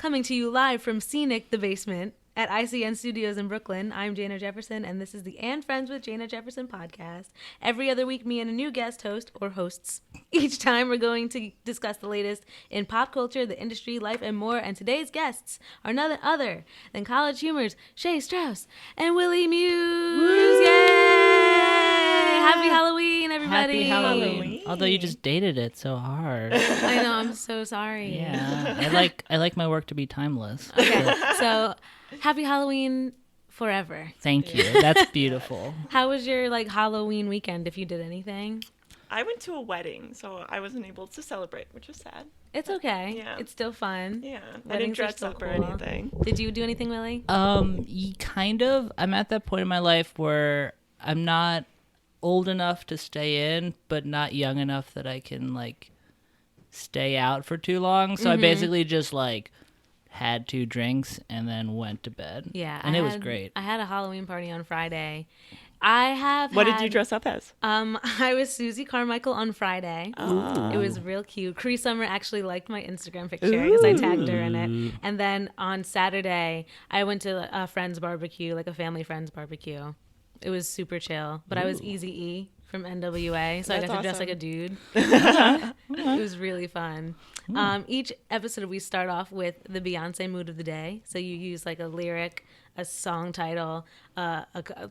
coming to you live from scenic The Basement at ICN Studios in Brooklyn. I'm Jana Jefferson, and this is the And Friends with Jana Jefferson podcast. Every other week, me and a new guest host, or hosts. Each time, we're going to discuss the latest in pop culture, the industry, life, and more. And today's guests are none other than CollegeHumor's Shea Strauss and Willie Muse. Woo! Yay! Happy Halloween, everybody! Happy Halloween. Although you just dated it so hard. I know, I'm so sorry. Yeah, I like my work to be timeless. Okay, so happy Halloween forever. Thank you. That's beautiful. How was your Halloween weekend, if you did anything? I went to a wedding, so I wasn't able to celebrate, which was sad. It's okay. Yeah. It's still fun. Yeah. Weddings I didn't are dress still up or cool. anything. Did you do anything, Willie? Kind of. I'm at that point in my life where I'm not old enough to stay in, but not young enough that I can stay out for too long. So I basically just had 2 drinks and then went to bed. Yeah. And it was great. I had a Halloween party on Friday. What did you dress up as? I was Susie Carmichael on Friday. It was real cute. Cree Summer actually liked my Instagram picture because I tagged her in it. And then on Saturday, I went to a friend's barbecue, a family friend's barbecue. It was super chill, but I was Eazy-E from NWA, so I got to dress like a dude. It was really fun. Each episode, we start off with the Beyonce mood of the day. So you use a lyric, a song title,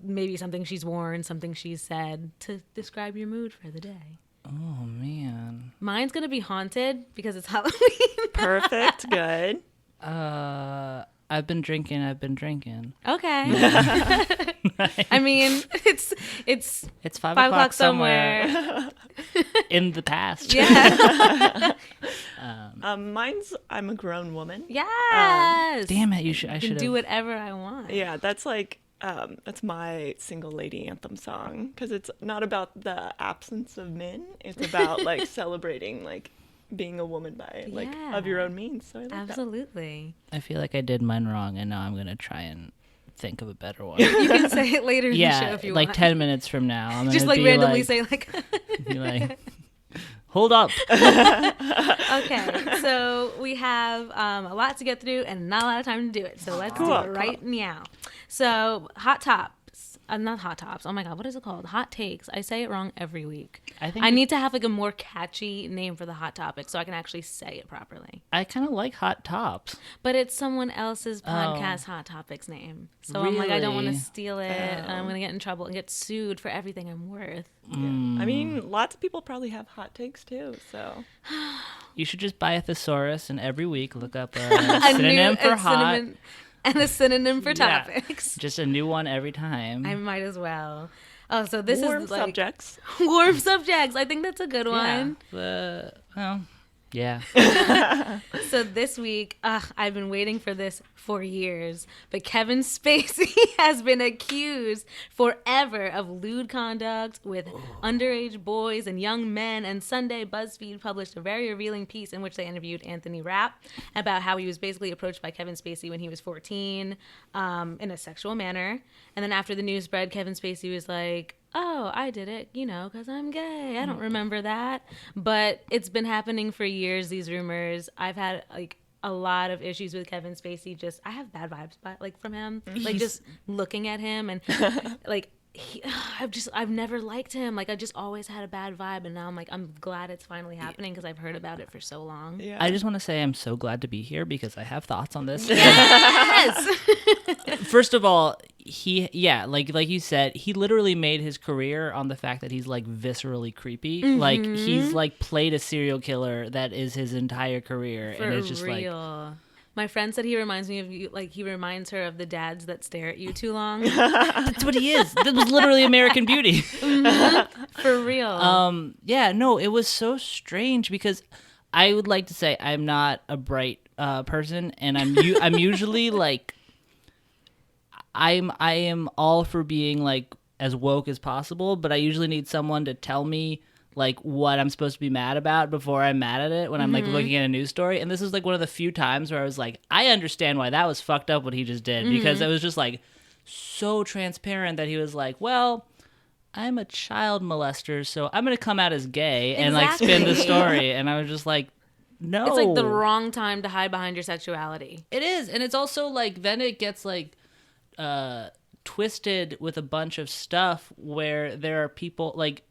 maybe something she's worn, something she's said to describe your mood for the day. Oh, man. Mine's going to be haunted because it's Halloween. Perfect. Good. I've been drinking. Okay. I mean, it's 5 o'clock somewhere. In the past. Yeah. Mine's I'm a grown woman. Yes. Damn it! I I should can do whatever I want. Yeah, that's that's my single lady anthem song because it's not about the absence of men. It's about celebrating being a woman by of your own means. So I like Absolutely. I feel like I did mine wrong, and now I'm gonna try and think of a better one. You can say it later in the show if you want. 10 minutes from now. I'm Just gonna be randomly say be hold up. Okay, so we have a lot to get through and not a lot of time to do it. So let's do it right now. So hot tops. Not hot tops. Oh my God, what is it called? Hot takes. I say it wrong every week. I need to have a more catchy name for the hot topic so I can actually say it properly. I kind of like hot tops. But it's someone else's podcast hot topics name. So I'm I don't want to steal it. And I'm going to get in trouble and get sued for everything I'm worth. Yeah. I mean, lots of people probably have hot takes too, so. You should just buy a thesaurus and every week look up a synonym for hot. And a synonym for topics. Just a new one every time. I might as well. Oh, so this warm is subjects. Warm subjects. I think that's a good one. Yeah. So this week, I've been waiting for this for years, but Kevin Spacey has been accused forever of lewd conduct with underage boys and young men, and Sunday BuzzFeed published a very revealing piece in which they interviewed Anthony Rapp about how he was basically approached by Kevin Spacey when he was 14 in a sexual manner. And then after the news spread, Kevin Spacey was like, oh, I did it, because I'm gay. I don't remember that. But it's been happening for years, these rumors. I've had, a lot of issues with Kevin Spacey. I have bad vibes from him. Just looking at him and, I've never liked him. I just always had a bad vibe. And now I'm glad it's finally happening because I've heard about it for so long. Yeah. I just want to say I'm so glad to be here because I have thoughts on this. Yes! First of all, like you said, he literally made his career on the fact that he's viscerally creepy. He's played a serial killer that is his entire career. For and it's just real. My friend said he reminds me of you, he reminds her of the dads that stare at you too long. That's what he is. That was literally American Beauty. For real. It was so strange because I would like to say I'm not a bright person, and I'm usually I am all for being as woke as possible, but I usually need someone to tell me what I'm supposed to be mad about before I'm mad at it when I'm looking at a news story. And this is one of the few times where I was I understand why that was fucked up what he just did, because it was just so transparent that he was well, I'm a child molester, so I'm gonna come out as gay and spin the story. And I was just no. It's like the wrong time to hide behind your sexuality. It is. And it's also like, then it gets like twisted with a bunch of stuff where there are people like,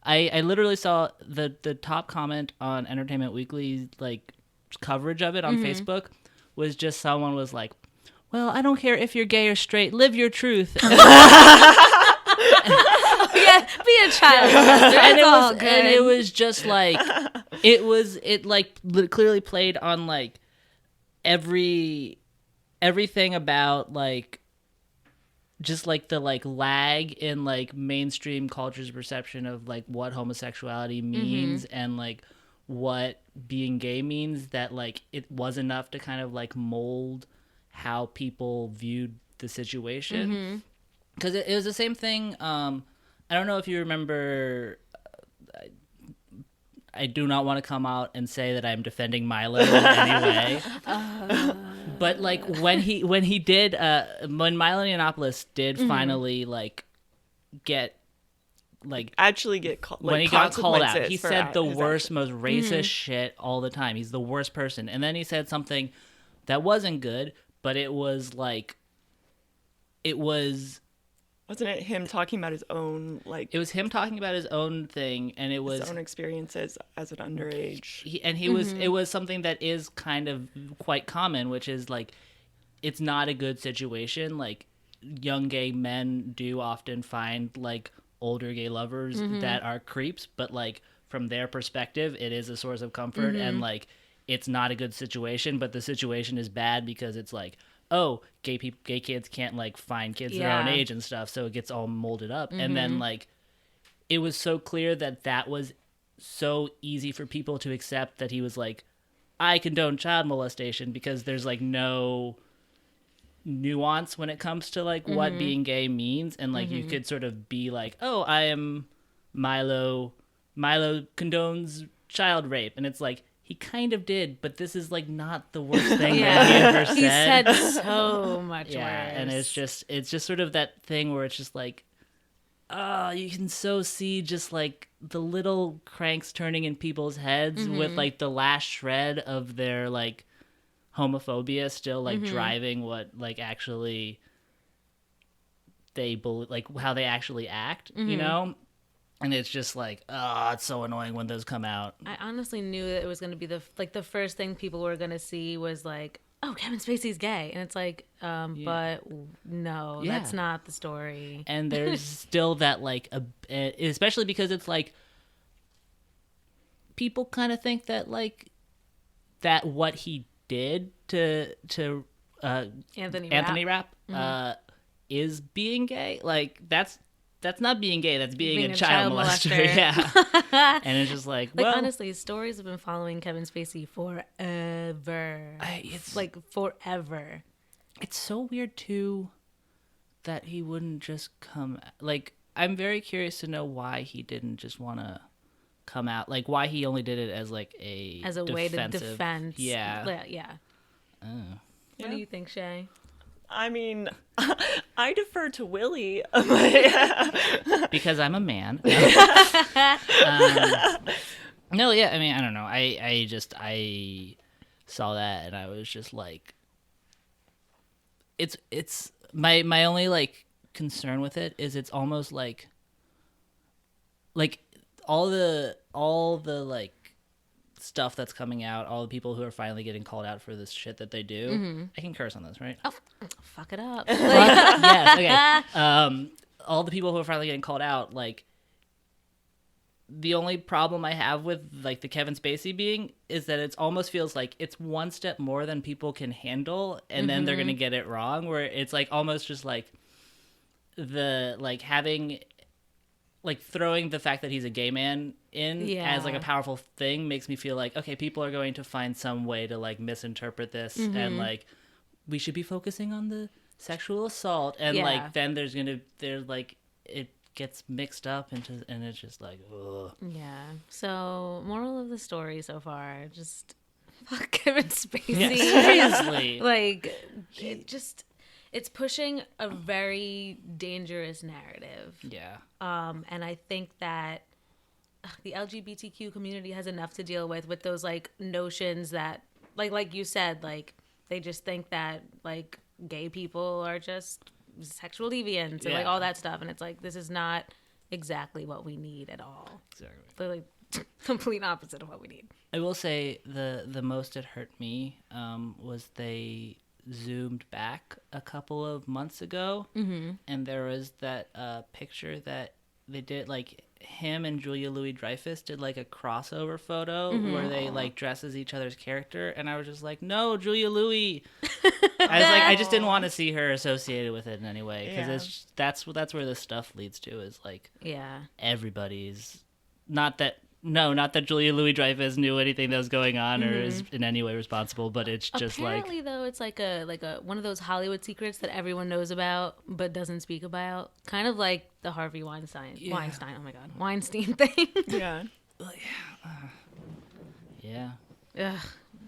I literally saw the top comment on Entertainment Weekly's like coverage of it on Facebook was just someone was like, well, I don't care if you're gay or straight, live your truth. Yeah, be a child molester. And it was just like it clearly played on like everything about like just like the like lag in like mainstream culture's perception of like what homosexuality means and like what being gay means, that like it was enough to kind of like mold how people viewed the situation. Because it was the same thing. I don't know if you remember. I do not want to come out and say that I'm defending Milo in any way. But like when Milo Yiannopoulos did finally like get like actually get called, like, when he got called out, he said the worst, action. most racist shit all the time. He's the worst person. And then he said something that wasn't good, but it was like Wasn't it him talking about his own, like... It was him talking about his own thing, and it was... his own experiences as an underage. It was something that is kind of quite common, which is, like, it's not a good situation. Like, young gay men do often find, like, older gay lovers that are creeps, but, like, from their perspective, it is a source of comfort, and, like, it's not a good situation, but the situation is bad because it's, like... oh, gay kids can't like find kids their own age and stuff, so it gets all molded up. And then like it was so clear that was so easy for people to accept that he was like, I condone child molestation, because there's like no nuance when it comes to like what being gay means, and like you could sort of be like, oh, I am Milo condones child rape, and it's like, he kind of did, but this is like not the worst thing that he ever said. He said so much worse. And it's just sort of that thing where it's just like, oh, you can so see just like the little cranks turning in people's heads with like the last shred of their like homophobia still like driving what like actually they believe, like how they actually act, you know? And it's just like, oh, it's so annoying when those come out. I honestly knew that it was going to be the first thing people were going to see was like, oh, Kevin Spacey's gay. And it's like, but no, that's not the story. And there's still that like, especially because it's like, people kind of think that like, that what he did to Anthony Rapp is being gay. Like, that's not being gay. That's being a child molester. Yeah. And it's just like, well, honestly, stories have been following Kevin Spacey forever. It's like forever. It's so weird too that he wouldn't just come. Like, I'm very curious to know why he didn't just want to come out. Like, why he only did it as like a way to defend. Yeah. Yeah. Oh. What do you think, Shea? I mean, I defer to Willie. Because I'm a man. No, yeah, I mean, I don't know. I saw that and I was just like, it's my only like concern with it is it's almost like all the like stuff that's coming out, all the people who are finally getting called out for this shit that they do. I can curse on this, right? Oh, fuck it up. Yes, okay. All the people who are finally getting called out, like, the only problem I have with like the Kevin Spacey being is that it almost feels like it's one step more than people can handle, and then they're gonna get it wrong, where it's like almost just like the like having like throwing the fact that he's a gay man in as like a powerful thing makes me feel like, okay, people are going to find some way to like misinterpret this, and like we should be focusing on the sexual assault, and like then there's like it gets mixed up into, and it's just like, ugh. Yeah. So moral of the story so far, just fuck Kevin Spacey. Yeah, seriously. Like it's pushing a very dangerous narrative. Yeah. And I think that the LGBTQ community has enough to deal with those like notions that like you said, like they just think that like gay people are just sexual deviants and like all that stuff, and it's like this is not exactly what we need at all. Exactly. They're like complete opposite of what we need. I will say the most it hurt me was they zoomed back a couple of months ago, and there was that picture that they did, like him and Julia Louis-Dreyfus did like a crossover photo where they like dress as each other's character, and I was just like, no, Julia Louis. I just didn't want to see her associated with it in any way, because that's where this stuff leads to, is like everybody's not that Julia Louis-Dreyfus knew anything that was going on or is in any way responsible, but it's just apparently though it's like a one of those Hollywood secrets that everyone knows about but doesn't speak about, kind of like the Harvey Weinstein Weinstein thing. Ugh,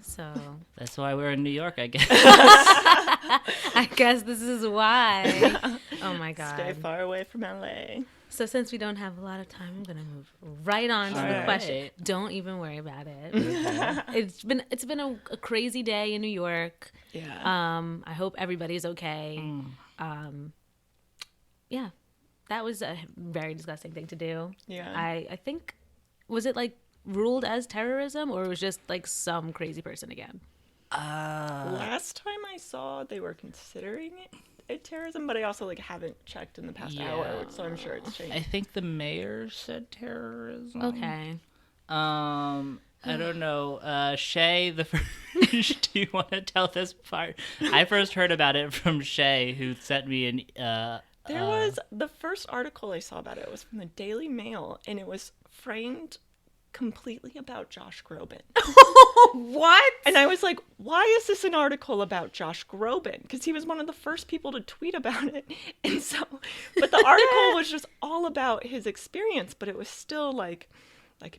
so that's why we're in New York, I guess. I guess this is why. Oh my god, stay far away from LA. So since we don't have a lot of time, I'm gonna move right on to the question. Don't even worry about it. It's been a crazy day in New York. Yeah. I hope everybody's okay. Yeah, that was a very disgusting thing to do. Yeah. I think, was it like ruled as terrorism, or it was just like some crazy person again? Last time I saw, they were considering it terrorism, but I also like haven't checked in the past hour, so I'm sure it's changed. I think the mayor said terrorism. Okay. I don't know. Shea, do you want to tell this part? I first heard about it from Shea, who sent me an. There was the first article I saw about it was from the Daily Mail, and it was framed completely about Josh Groban. What? And I was like, why is this an article about Josh Groban? Because he was one of the first people to tweet about it. And so, but the article was just all about his experience, but it was still like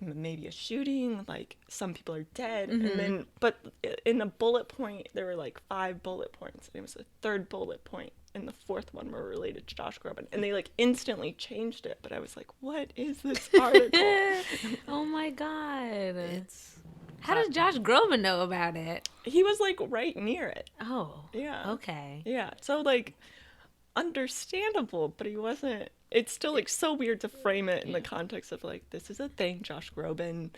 maybe a shooting, like some people are dead. And then, but in the bullet point, there were like 5 bullet points. And it was the 3rd bullet point and the 4th one were related to Josh Groban. And they like instantly changed it. But I was like, what is this article? Oh my God. How does Josh Groban know about it? He was like right near it. Oh. Yeah. Okay. Yeah. So like understandable, but he wasn't. It's still like so weird to frame it in the context of like, this is a thing Josh Groban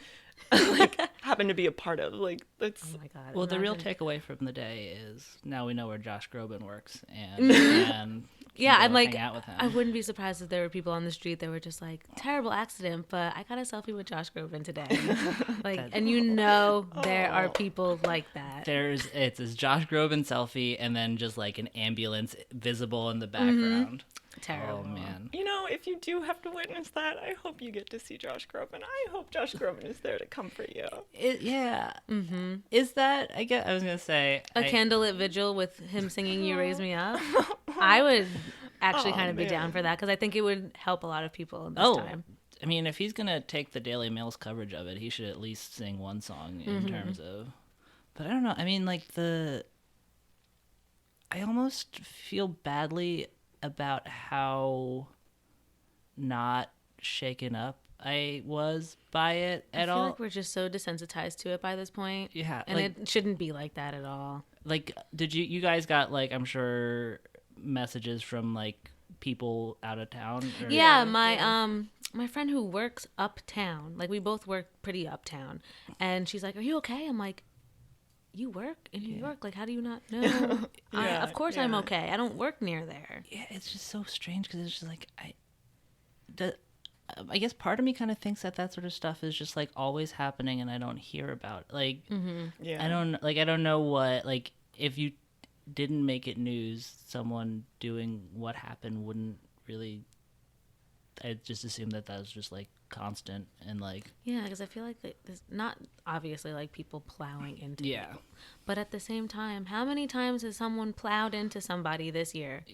like happened to be a part of. Like that's. Oh my God. Well, the real takeaway from the day is now we know where Josh Groban works, and yeah, I'm like, hang out with him. I wouldn't be surprised if there were people on the street that were just like, terrible accident, but I got a selfie with Josh Groban today. Like, and you know, there are people like that. It's a Josh Groban selfie, and then just like an ambulance visible in the background. Terrible. Oh man. You know, if you do have to witness that, I hope you get to see Josh Groban. I hope Josh Groban is there to comfort you. Yeah. Mm-hmm. Is that? I was gonna say a candlelit vigil with him singing "You Raise Me Up." I would actually kind of be down for that because I think it would help a lot of people in this time. I mean, if he's gonna take the Daily Mail's coverage of it, he should at least sing one song in terms of. But I don't know. I mean, like I almost feel badly about how not shaken up I was by it at all. I feel like we're just so desensitized to it by this point. Yeah. And it shouldn't be like that at all. Like, did you guys got, like, I'm sure messages from, like, people out of town? Or... Yeah, my friend who works uptown, like, we both work pretty uptown, and she's like, are you okay? I'm like, you work in New York? Like, how do you not know? Of course I'm okay. I don't work near there. Yeah, it's just so strange because it's just like, I guess part of me kind of thinks that sort of stuff is just like always happening and I don't hear about it. Like, I don't know what, like, if you didn't make it news, someone doing what happened wouldn't really, I just assume that was just like constant and like. Yeah, because I feel like there's not obviously like people plowing into people. But at the same time, how many times has someone plowed into somebody this year?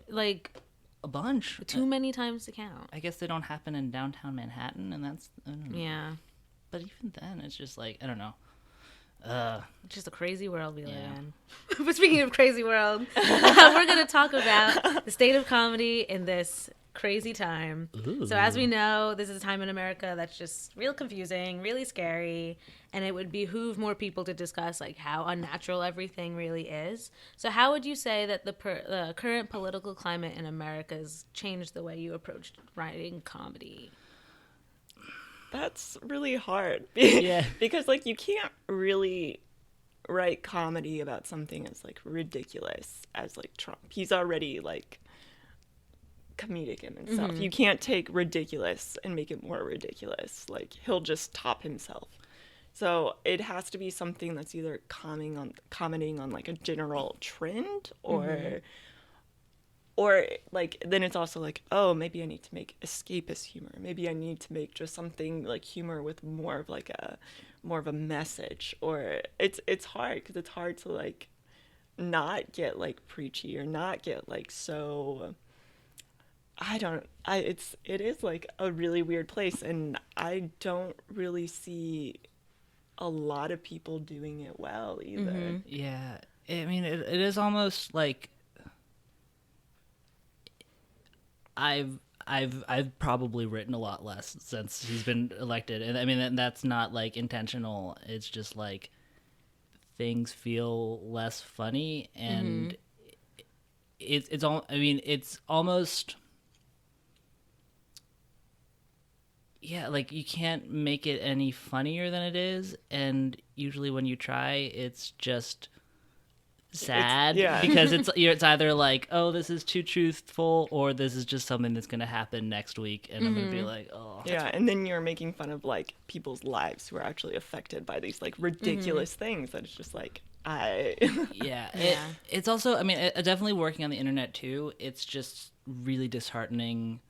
Like a bunch. Too many times to count. I guess they don't happen in downtown Manhattan, and that's I don't know. Yeah. But even then, it's just like I don't know. It's just a crazy world we live in. But speaking of crazy world, we're going to talk about the state of comedy in this crazy time. Ooh. So as we know, this is a time in America that's just real confusing, really scary, and it would behoove more people to discuss like how unnatural everything really is. So how would you say that the current political climate in America has changed the way you approached writing comedy? That's really hard. Yeah. Because like you can't really write comedy about something as like ridiculous as like Trump. He's already like comedic in himself. You can't take ridiculous and make it more ridiculous. Like he'll just top himself. So it has to be something that's either commenting on like a general trend or like then it's also like, oh, maybe I need to make escapist humor. Maybe I need to make just something like humor with more of a message. Or it's hard because it's hard to like not get like preachy or not get like so it is like a really weird place, and I don't really see a lot of people doing it well either. Yeah, I mean, it is almost like I've probably written a lot less since he's been elected, and I mean that's not like intentional. It's just like things feel less funny, and it's all. I mean, it's almost. Yeah, like you can't make it any funnier than it is, and usually when you try, it's just sad because it's either like, oh, this is too truthful, or this is just something that's going to happen next week, and I'm going to be like, oh. Yeah, and then you're making fun of like people's lives who are actually affected by these like ridiculous things that it's just like It's also, I mean, definitely working on the internet too. It's just really disheartening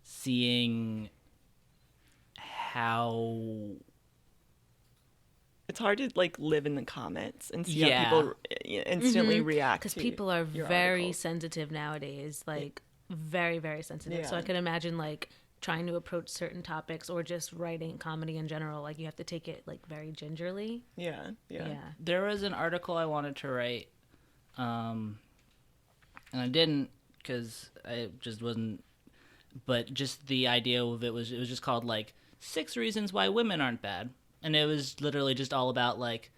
seeing how it's hard to like live in the comments and see how people instantly react because to people are your very articles. sensitive nowadays, like very, very sensitive. So I could imagine like trying to approach certain topics or just writing comedy in general, like you have to take it like very gingerly. Yeah. There was an article I wanted to write, and I didn't because I just wasn't. But just the idea of it was just called like 6 Reasons Why Women Aren't Bad, and it was literally just all about like,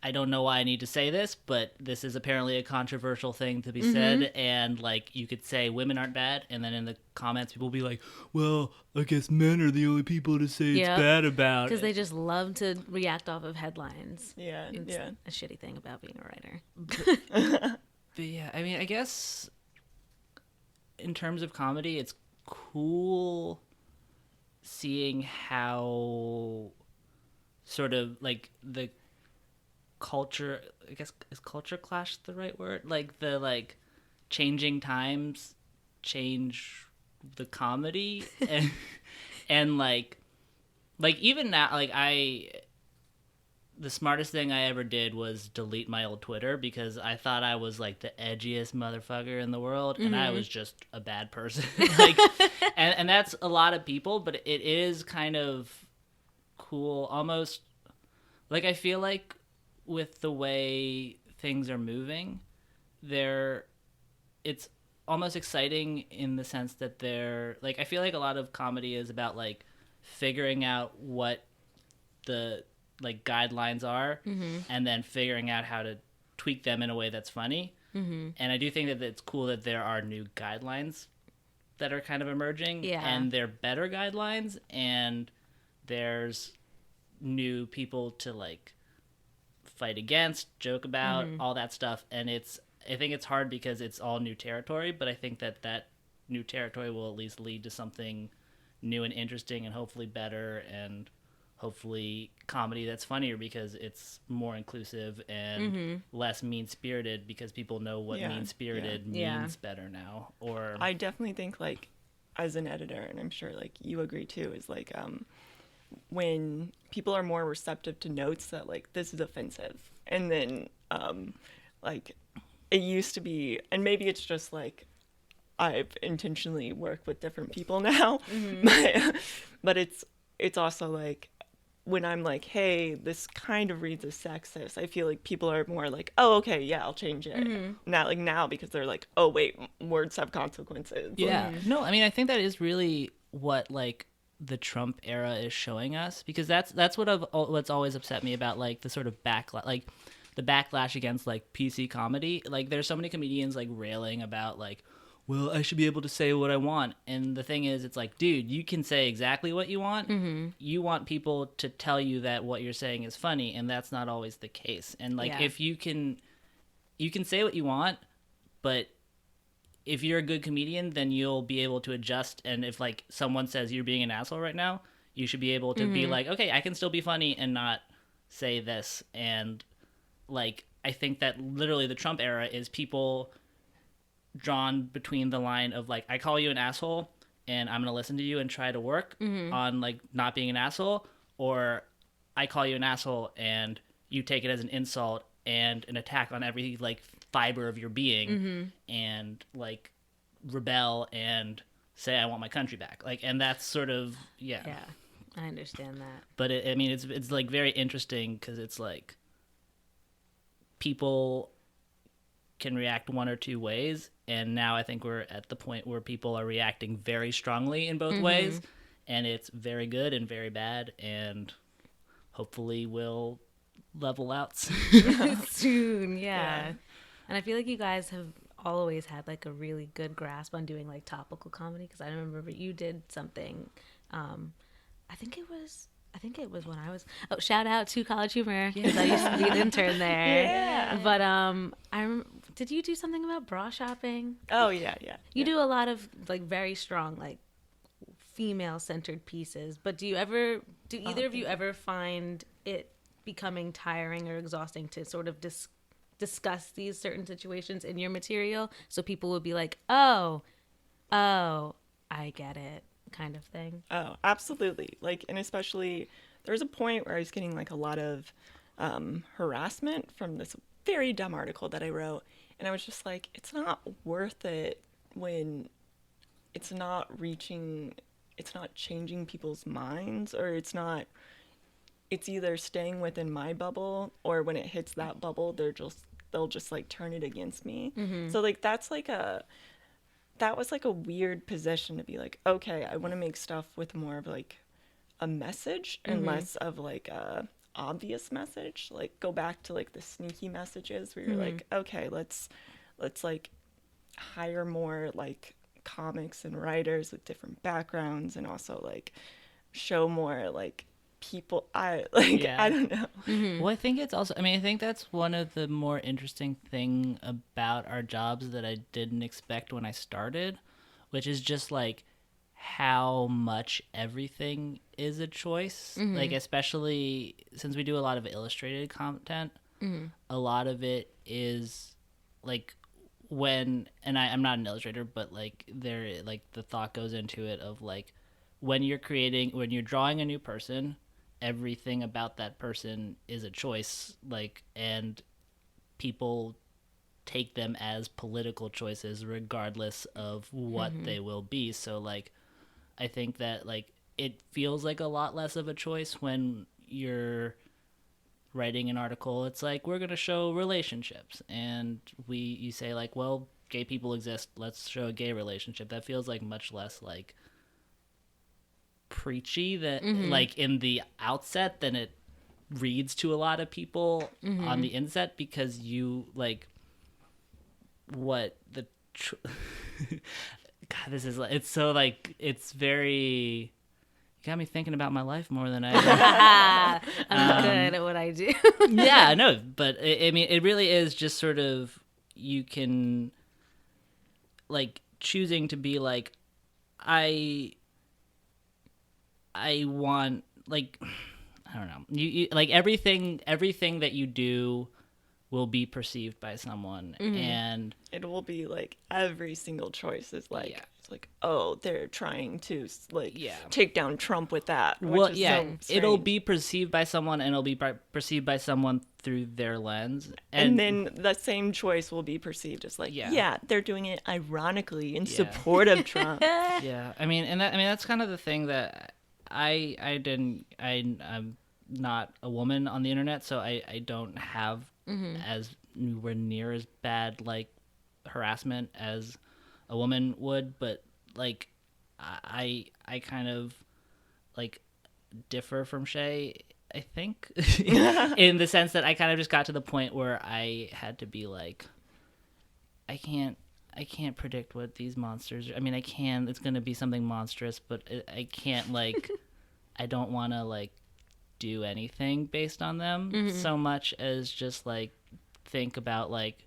I don't know why I need to say this, but this is apparently a controversial thing to be said, and like you could say women aren't bad, and then in the comments people will be like, well, I guess men are the only people to say it's bad about, because they just love to react off of headlines. It's a shitty thing about being a writer. But yeah, I mean, I guess in terms of comedy, it's cool seeing how sort of like the culture, I guess, is culture clash the right word? Like the like changing times change the comedy and like even now, like the smartest thing I ever did was delete my old Twitter because I thought I was like the edgiest motherfucker in the world, and I was just a bad person. Like, and that's a lot of people, but it is kind of cool, almost like I feel like with the way things are moving, it's almost exciting in the sense that they're like, I feel like a lot of comedy is about like figuring out what the like guidelines are and then figuring out how to tweak them in a way that's funny. And I do think that it's cool that there are new guidelines that are kind of emerging, and they're better guidelines, and there's new people to like fight against, joke about, all that stuff. And I think it's hard because it's all new territory, but I think that new territory will at least lead to something new and interesting and hopefully better, and hopefully comedy that's funnier because it's more inclusive and less mean-spirited because people know what mean-spirited means better now. Or I definitely think like as an editor, and I'm sure like you agree too, is like when people are more receptive to notes that like this is offensive, and then like it used to be, and maybe it's just like I've intentionally worked with different people now, but it's also like when I'm like, hey, this kind of reads as sexist, I feel like people are more like, oh, okay, yeah, I'll change it. Now because they're like, oh, wait, words have consequences. Yeah. No, I mean, I think that is really what like the Trump era is showing us, because that's what's always upset me about like the sort of backlash, like the backlash against like PC comedy. Like there's so many comedians like railing about like, well, I should be able to say what I want. And the thing is, it's like, dude, you can say exactly what you want. You want people to tell you that what you're saying is funny, and that's not always the case. And like, if you can say what you want, but if you're a good comedian, then you'll be able to adjust. And if like someone says you're being an asshole right now, you should be able to be like, okay, I can still be funny and not say this. And like, I think that literally the Trump era is people drawn between the line of like, I call you an asshole and I'm gonna listen to you and try to work on like not being an asshole, or I call you an asshole and you take it as an insult and an attack on every like fiber of your being and like rebel and say I want my country back, like, and that's sort of yeah I understand that. But I mean it's like very interesting because it's like people can react one or two ways, and now I think we're at the point where people are reacting very strongly in both ways, and it's very good and very bad, and hopefully will level out soon. Yeah. And I feel like you guys have always had like a really good grasp on doing like topical comedy, because I remember you did something I think it was when I was shout out to CollegeHumor, because I used to be an intern there. But did you do something about bra shopping? Oh yeah. You do a lot of like very strong like female centered pieces, but do either of you ever find it becoming tiring or exhausting to sort of discuss these certain situations in your material, so people would be like, oh, I get it, kind of thing? Oh, absolutely. Like, and especially there was a point where I was getting like a lot of harassment from this very dumb article that I wrote, and I was just like, it's not worth it when it's not changing people's minds, or it's either staying within my bubble, or when it hits that bubble, they'll just like turn it against me. So like that was like a weird position to be like, okay, I want to make stuff with more of like a message and less of like a obvious message. Like go back to like the sneaky messages where you're like, okay, let's like hire more like comics and writers with different backgrounds, and also like show more like people I don't know. Well, I think it's also, I mean, I think that's one of the more interesting thing about our jobs that I didn't expect when I started, which is just like how much everything is a choice. Like, especially since we do a lot of illustrated content, a lot of it is like I'm not an illustrator, but like the thought goes into it of like when you're drawing a new person, everything about that person is a choice, like, and people take them as political choices regardless of what they will be. So like I think that like it feels like a lot less of a choice when you're writing an article. It's like, we're going to show relationships, and you say like, well, gay people exist, let's show a gay relationship. That feels like much less like preachy that like in the outset than it reads to a lot of people on the inset, because you like what the God, this is like, it's so like, it's very, you got me thinking about my life more than I I'm good at what I do. Yeah, no, but I mean, it really is just sort of, you can like choosing to be like, I want, like, I don't know, you like everything that you do will be perceived by someone, and it will be like every single choice is like, it's like, oh, they're trying to like take down Trump with that. Well, so it'll be perceived by someone, and it'll be perceived by someone through their lens, and then the same choice will be perceived as like, they're doing it ironically in support of Trump. I mean, that's kind of the thing that I'm not a woman on the internet, so I don't have as nowhere near as bad like harassment as a woman would, but like I kind of like differ from Shea, I think, in the sense that I kind of just got to the point where I had to be like, I can't predict what these monsters are. I mean, I can. It's going to be something monstrous, but I can't, like, I don't want to, like, do anything based on them so much as just, like, think about, like,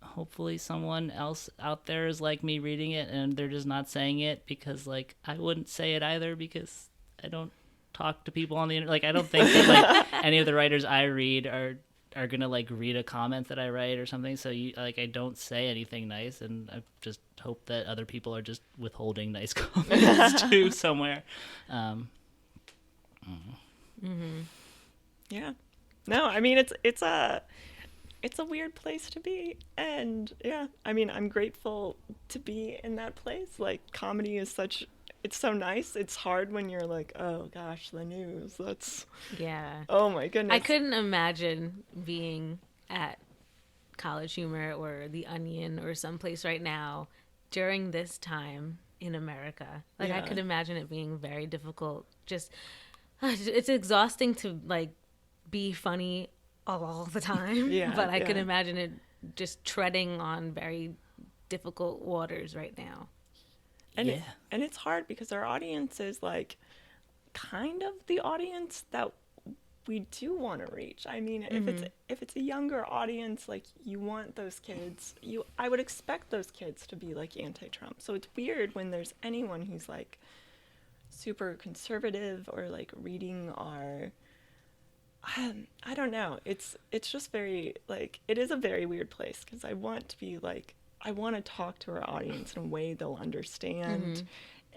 hopefully someone else out there is like me reading it and they're just not saying it because, like, I wouldn't say it either because I don't talk to people on the internet. Like, I don't think that, like, any of the writers I read are gonna like read a comment that I write or something, so I don't say anything nice, and I just hope that other people are just withholding nice comments too somewhere. Yeah, no, I mean it's a weird place to be, and yeah, I mean I'm grateful to be in that place. Like, comedy is it's so nice. It's hard when you're like, oh gosh, the news. That's oh my goodness. I couldn't imagine being at CollegeHumor or The Onion or someplace right now during this time in America. Like, I could imagine it being very difficult. Just it's exhausting to like be funny all the time. But I could imagine it just treading on very difficult waters right now. And and it's hard because our audience is like kind of the audience that we do want to reach. I mean, if it's a younger audience, like, you want those kids, I would expect those kids to be like anti-Trump. So it's weird when there's anyone who's like super conservative or like reading our I don't know. It's just very, like, it is a very weird place because I want to be like, I want to talk to our audience in a way they'll understand,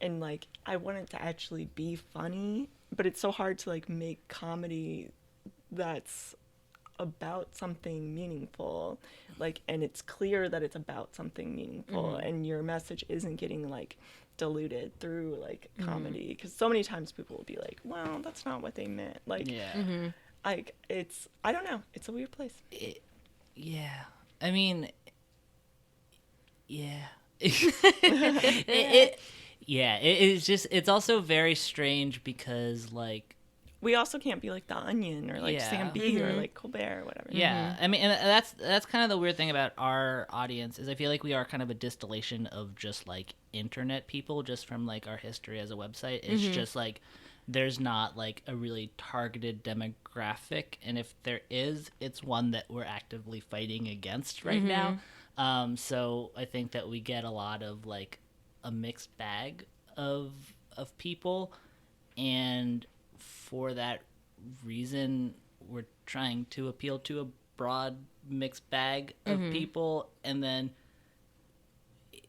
and like I want it to actually be funny, but it's so hard to like make comedy that's about something meaningful, like, and it's clear that it's about something meaningful, and your message isn't getting like diluted through like comedy, because so many times people will be like, well, that's not what they meant, like, like, it's, I don't know, it's a weird place. I mean, it's just, it's also very strange because, like, we also can't be like The Onion or like Sam B or like Colbert or whatever. I mean, and that's kind of the weird thing about our audience is I feel like we are kind of a distillation of just like internet people, just from like our history as a website. It's just like there's not like a really targeted demographic, and if there is, it's one that we're actively fighting against right now. So I think that we get a lot of like a mixed bag of people, and for that reason we're trying to appeal to a broad mixed bag of people, and then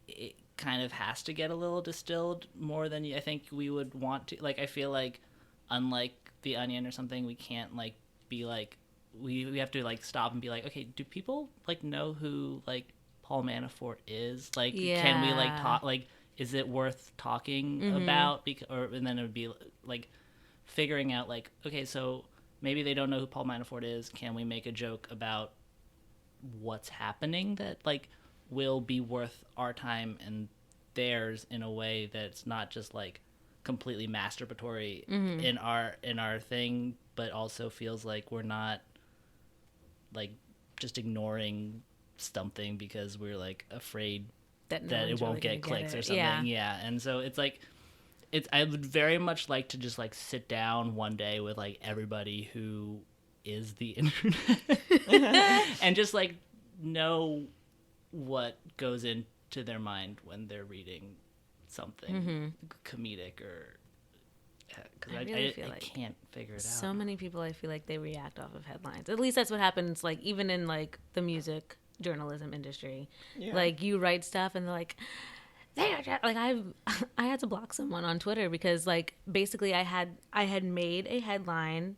it kind of has to get a little distilled more than I think we would want to. Like, I feel like unlike The Onion or something, we can't like be like, we have to like stop and be like, okay, do people like know who like Paul Manafort is? Like, can we like talk, like, is it worth talking about? And then it would be like figuring out like, okay, so maybe they don't know who Paul Manafort is. Can we make a joke about what's happening that like will be worth our time and theirs in a way that's not just like completely masturbatory in our thing, but also feels like we're not like just ignoring something because we're like afraid that it won't get clicks or something. And so it's like, I would very much like to just like sit down one day with like everybody who is the internet and just like know what goes into their mind when they're reading something comedic, or because I can't figure it out. So many people, I feel like they react off of headlines. At least that's what happens, like, even in like the music journalism industry. Like, you write stuff and they're like, like, I had to block someone on Twitter because like basically I had made a headline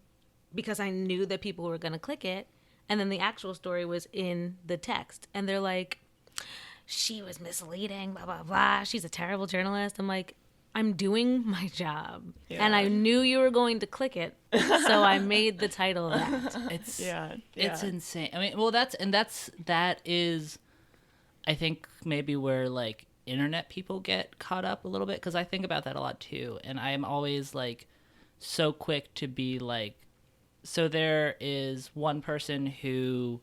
because I knew that people were gonna click it, and then the actual story was in the text, and they're like, she was misleading, blah blah blah, she's a terrible journalist. I'm like, I'm doing my job. Yeah. And I knew you were going to click it. So I made the title that. It's insane. I mean, well, that is, I think maybe where like internet people get caught up a little bit, because I think about that a lot too, and I am always like so quick to be like, so there is one person who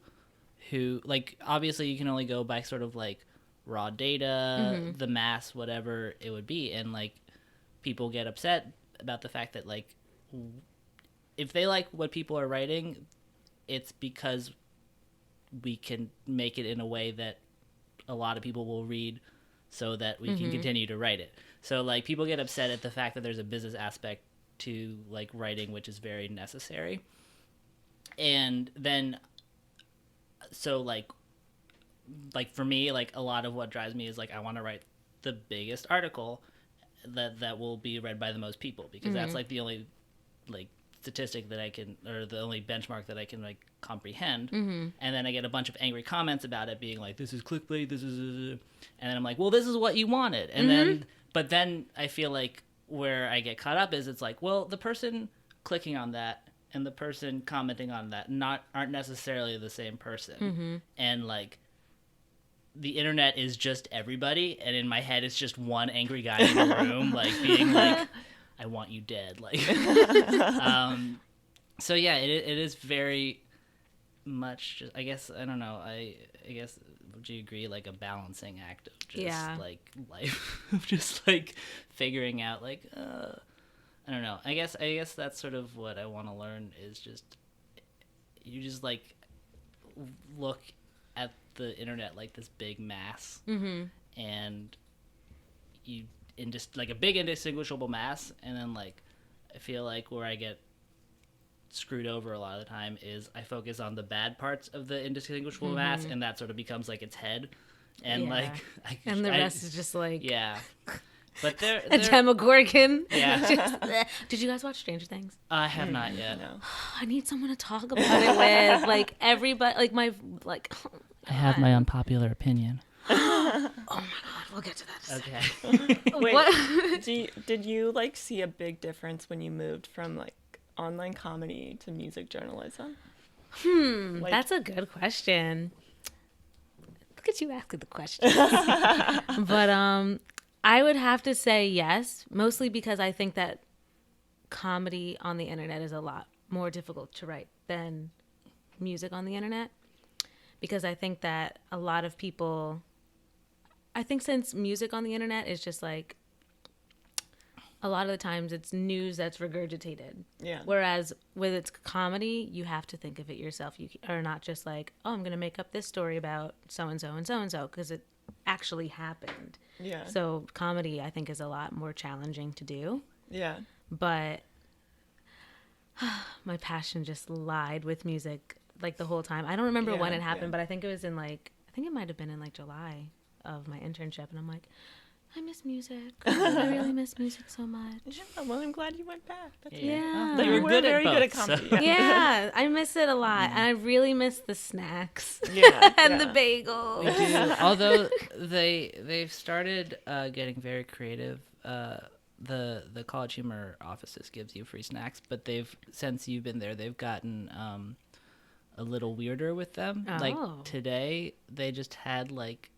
like, obviously you can only go by sort of like raw data, the mass, whatever it would be, and like people get upset about the fact that like if they like what people are writing, it's because we can make it in a way that a lot of people will read so that we can continue to write it. So like people get upset at the fact that there's a business aspect to like writing, which is very necessary. And then so like for me, like a lot of what drives me is like I want to write the biggest article that will be read by the most people, because that's like the only like statistic that I can, or the only benchmark that I can like comprehend. And then I get a bunch of angry comments about it being like, this is clickbait, this is, and then I'm like, well, this is what you wanted. And then, but then I feel like where I get caught up is it's like, well, the person clicking on that and the person commenting on that aren't necessarily the same person. And like the internet is just everybody, and in my head it's just one angry guy in the room like being like, I want you dead, like so yeah, it is very much just, I guess, I don't know, I guess, would you agree, like a balancing act of just like life of just like figuring out like I don't know, I guess that's sort of what I want to learn, is just you just like look at the internet like this big mass, and you in just like a big indistinguishable mass, and then like I feel like where I get screwed over a lot of the time is I focus on the bad parts of the indistinguishable mass, and that sort of becomes like its head, and like and the rest is just like but they're a Demogorgon. Yeah. Did you guys watch Stranger Things? I have not yet. No. I need someone to talk about it with. Like everybody, like my like. I have my unpopular opinion. Oh my god, we'll get to that. Okay. Wait, What? did you like see a big difference when you moved from like online comedy to music journalism? Like, That's a good question. Look at you asking the question. But I would have to say yes, mostly because I think that comedy on the internet is a lot more difficult to write than music on the internet. Because I think that a lot of people, I think since music on the internet is just like, a lot of the times it's news that's regurgitated. Yeah. Whereas with its comedy, you have to think of it yourself. You are not just like, oh, I'm going to make up this story about so-and-so and so-and-so, because it actually happened. Yeah. So comedy, I think, is a lot more challenging to do. Yeah. But my passion just lied with music like the whole time. I don't remember when it happened, but I think it was in like, I think it might have been in like July of my internship. And I'm like, I miss music. I really miss music so much. Yeah, well, I'm glad you went back. That's Yeah. But you were very good at both, comedy. so. Yeah, I miss it a lot. And I really miss the snacks Yeah. and the bagels. We do. Although they've started getting very creative. The CollegeHumor offices gives you free snacks, but they've, since you've been there, they've gotten a little weirder with them. Oh. Like today, they just had like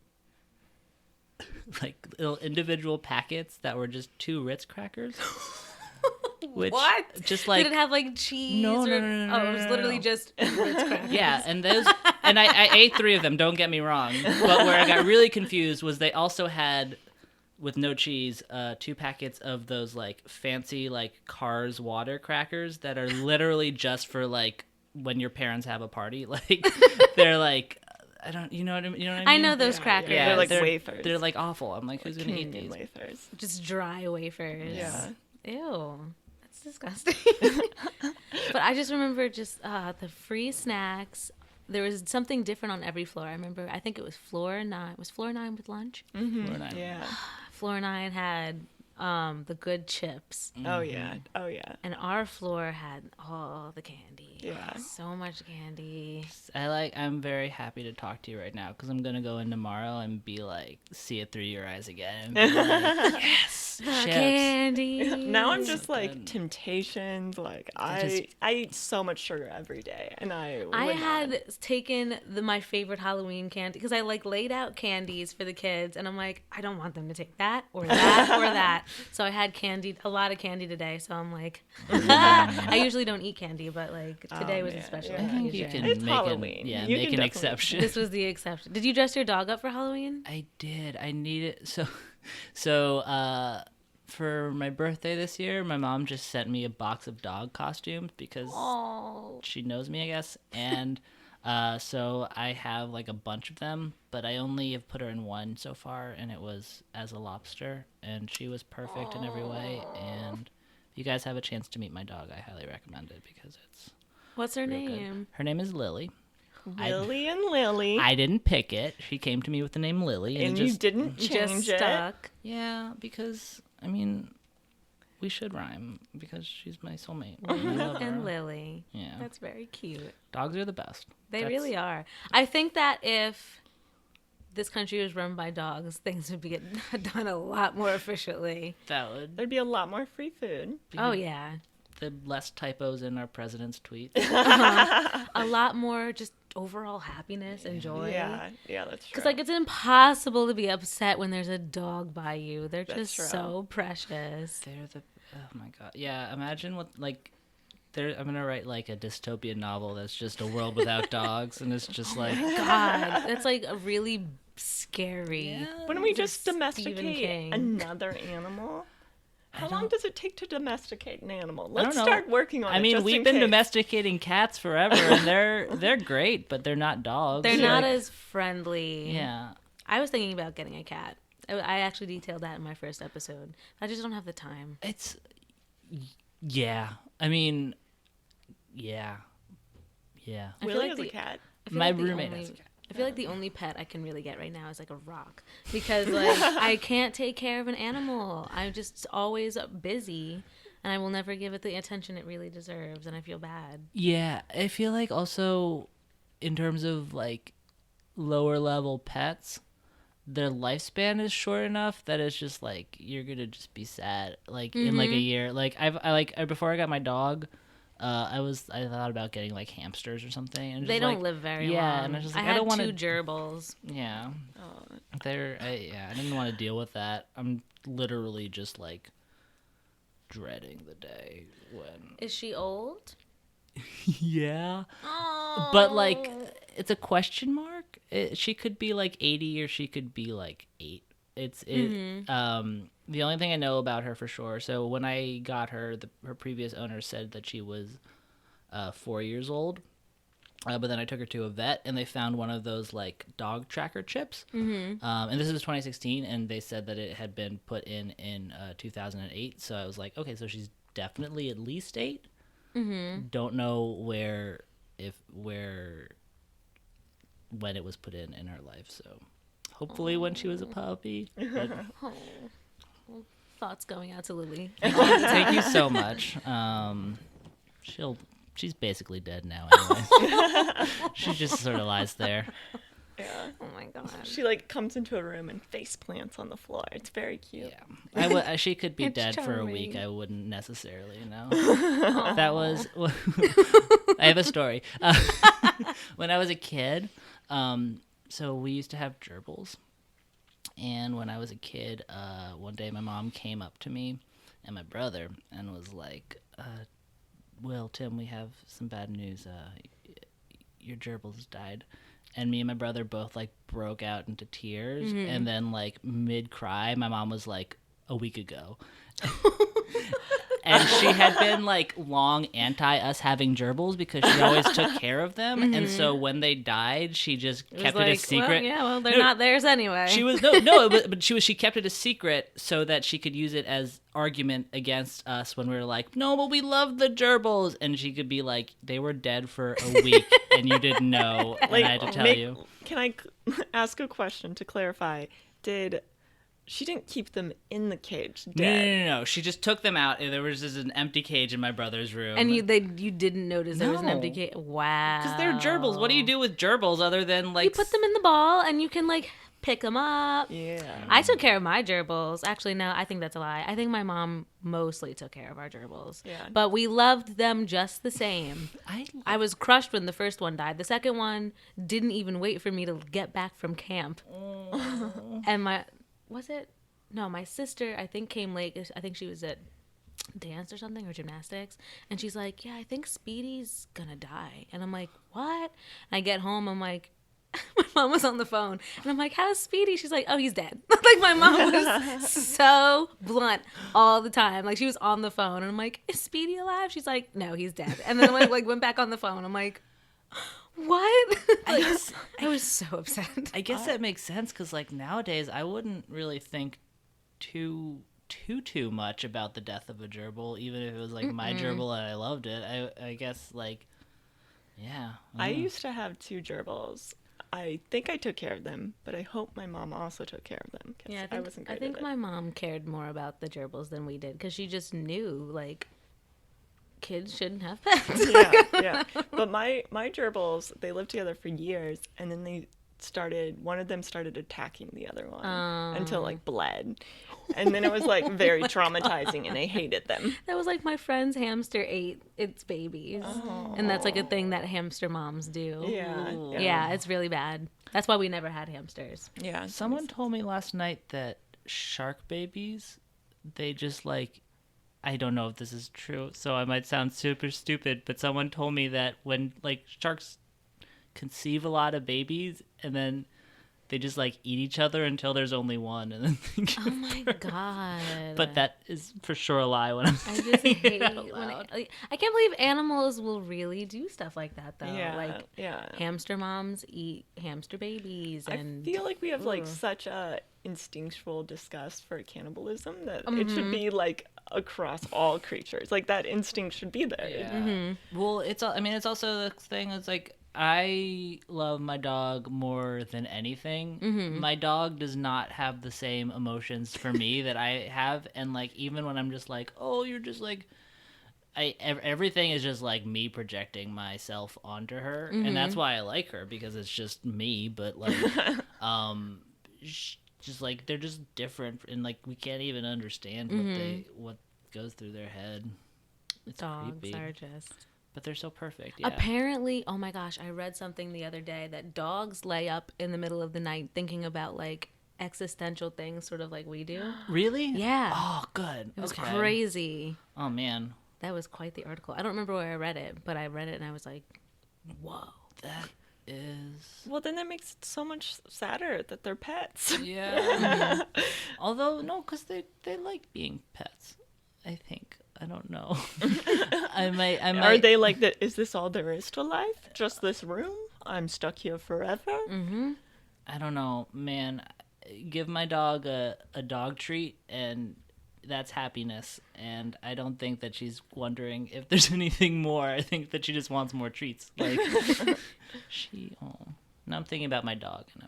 little individual packets that were just 2 Ritz crackers. Which, what? Just like, did it have like cheese? No, or, no, oh, it was literally just Ritz crackers. yeah, and those, and I ate 3 of them. Don't get me wrong, but where I got really confused was they also had, with no cheese, 2 packets of those like fancy like Cars water crackers that are literally just for like when your parents have a party. Like they're like, I don't, you know what I mean? I know those crackers. Yeah, they're like wafers. They're like awful. I'm like, who's gonna eat Canadian these? wafers. Just dry wafers. Yeah. Ew. That's disgusting. But I just remember just the free snacks. There was something different on every floor. I remember, I think it was floor 9. Was floor 9 with lunch? Mm-hmm. Floor 9. Yeah. Floor 9 had the good chips. Oh yeah. Oh yeah. And our floor had all the candy. Yeah. So much candy. I'm very happy to talk to you right now because I'm gonna go in tomorrow and be like, see it through your eyes again. And be like, yes, chips. Candy. Now I'm just like temptations. Like I eat so much sugar every day, and I had taken my favorite Halloween candy because I like laid out candies for the kids, and I'm like, I don't want them to take that or that or that. So I had a lot of candy today. So I'm like, I usually don't eat candy, but like today was a special I think you occasion. can It's make Halloween. You make can an definitely- exception. This was the exception. Did you dress your dog up for Halloween? I did. I needed for my birthday this year, my mom just sent me a box of dog costumes because she knows me, I guess. And so I have like a bunch of them, but I only have put her in one so far, and it was as a lobster, and she was perfect in every way. And if you guys have a chance to meet my dog, I highly recommend it because it's What's her real good. name? Her name is Lily. Willie and Lily. I didn't pick it. She came to me with the name Lily, and it you just didn't Just change it. stuck. yeah, because I mean, we should rhyme because she's my soulmate. I love her. And Lily. Yeah, That's very cute. dogs are the best. They really are. I think that if this country was run by dogs, things would be done a lot more efficiently. That would There'd be a lot more free food. Oh, yeah. the less typos in our president's tweets. A lot more just overall happiness and joy. Yeah, that's true. Because, like, it's impossible to be upset when there's a dog by you. They're That's just true. so precious. They're the oh my god. Yeah, imagine what like I'm gonna write like a dystopian novel that's just a world without dogs, and it's just like God, that's like a really scary. Wouldn't we just Stephen domesticate King. another animal? How long does it take to domesticate an animal? I don't Let's know. start working on it. I mean, just we've in been case. domesticating cats forever, and they're great, but they're not dogs. They're not Like, as friendly. yeah. I was thinking about getting a cat. I actually detailed that in my first episode. I just don't have the time. It's yeah. I mean, yeah. I feel Willie like has a the- cat. I feel My like the roommate only- has a cat. I feel like the only pet I can really get right now is like a rock because like I can't take care of an animal. I'm just always busy and I will never give it the attention it really deserves and I feel bad. Yeah, I feel like also in terms of like lower level pets, their lifespan is short enough that it's just like you're gonna just be sad like in like a year. Like before I got my dog, I thought about getting like hamsters or something. And They just, don't like, live very yeah, long. and I was just like, I I had don't want two to. gerbils. Yeah, I didn't want to deal with that. I'm literally just like dreading the day when. Is she old? Yeah. Oh. But like it's a question mark. She could be like 80 or she could be like 8. The only thing I know about her for sure. So when I got her, her previous owner said that she was 4 years old. But then I took her to a vet and they found one of those like dog tracker chips. And this is 2016 and they said that it had been put in 2008. So I was like, okay, so she's definitely at least 8. Don't know when it was put in her life. So hopefully when she was a puppy. But Thoughts going out to Lily. thank you so much. She's basically dead now anyway. She just sort of lies there. Yeah. Oh my god. She like comes into a room and face plants on the floor. It's very cute. Yeah, she could be It's dead for a week. charming. I wouldn't necessarily know. That was. I have a story. When I was a kid, so we used to have gerbils, and when I was a kid, one day my mom came up to me and my brother and was like, "Will, Tim, we have some bad news. Your gerbils died." And me and my brother both like broke out into tears, and then like mid cry, my mom was like, "A week ago." And she had been like long anti us having gerbils because she always took care of them, and so when they died, she just kept it a secret. Well, they're not theirs anyway. She was but she kept it a secret so that she could use it as argument against us when we were like, no, but we love the gerbils, and she could be like, they were dead for a week and you didn't know, and I had to tell you. Can I ask a question to clarify? Did She didn't keep them in the cage No, dead. no. She just took them out. There was just an empty cage in my brother's room. And you didn't notice there was an empty cage? Wow. Because they're gerbils. What do you do with gerbils other than, like... You put them in the ball, and you can, like, pick them up. Yeah. I took care of my gerbils. Actually, no, I think that's a lie. I think my mom mostly took care of our gerbils. Yeah. But we loved them just the same. I was crushed when the first one died. The second one didn't even wait for me to get back from camp. And my sister, I think, came late. I think she was at dance or something, or gymnastics. And she's like, yeah, I think Speedy's gonna die. And I'm like, what? And I get home, I'm like, my mom was on the phone, and I'm like, how's Speedy? She's like, oh, he's dead. Like, my mom was so blunt all the time. Like, she was on the phone, and I'm like, is Speedy alive? She's like, no, he's dead. And then I like went back on the phone. I'm like, what? I was so upset. I guess that makes sense, because, like, nowadays I wouldn't really think too much about the death of a gerbil, even if it was, like, my gerbil and I loved it. I guess, like, yeah. I used to have 2 gerbils. I think I took care of them, but I hope my mom also took care of them. Yeah, I wasn't great I think at it. my mom cared more about the gerbils than we did, because she just knew, like, kids shouldn't have pets. Yeah. But my gerbils, they lived together for years, and then one of them started attacking the other one until, like, bled. And then it was, like, very traumatizing, and I hated them. That was like my friend's hamster ate its babies. And that's like a thing that hamster moms do. Yeah, it's really bad. That's why we never had hamsters. Yeah. Someone told me last night that shark babies, they just, like, I don't know if this is true, so I might sound super stupid, but someone told me that when, like, sharks conceive a lot of babies, and then they just, like, eat each other until there's only one, and then they give Oh my birth. god! But that is for sure a lie when I'm I just saying hate it out when loud. I can't believe animals will really do stuff like that though. Like Yeah. hamster moms eat hamster babies, and I feel like we have, like, such a instinctual disgust for cannibalism that it should be, like, across all creatures. Like, that instinct should be there. Yeah. Well, it's also the thing. It's like, I love my dog more than anything. My dog does not have the same emotions for me that I have, and, like, even when I'm just like, oh, you're just like, everything is just like me projecting myself onto her, and that's why I like her, because it's just me. But, like, just like, they're just different, and, like, we can't even understand what goes through their head. It's dogs creepy. are just. But they're so perfect. Yeah. Apparently, oh my gosh, I read something the other day that dogs lay up in the middle of the night thinking about, like, existential things, sort of like we do. Really? Yeah. Oh, good. It was Okay. crazy. Oh, man. That was quite the article. I don't remember where I read it, but I read it and I was like, whoa. That is... Well, then that makes it so much sadder that they're pets. Yeah. Although, no, because they like being pets, I think. I don't know. I might. Are they like that? Is this all there is to life? Just this room? I'm stuck here forever? I don't know, man. Give my dog a dog treat, and that's happiness. And I don't think that she's wondering if there's anything more. I think that she just wants more treats. Like, now I'm thinking about my dog, and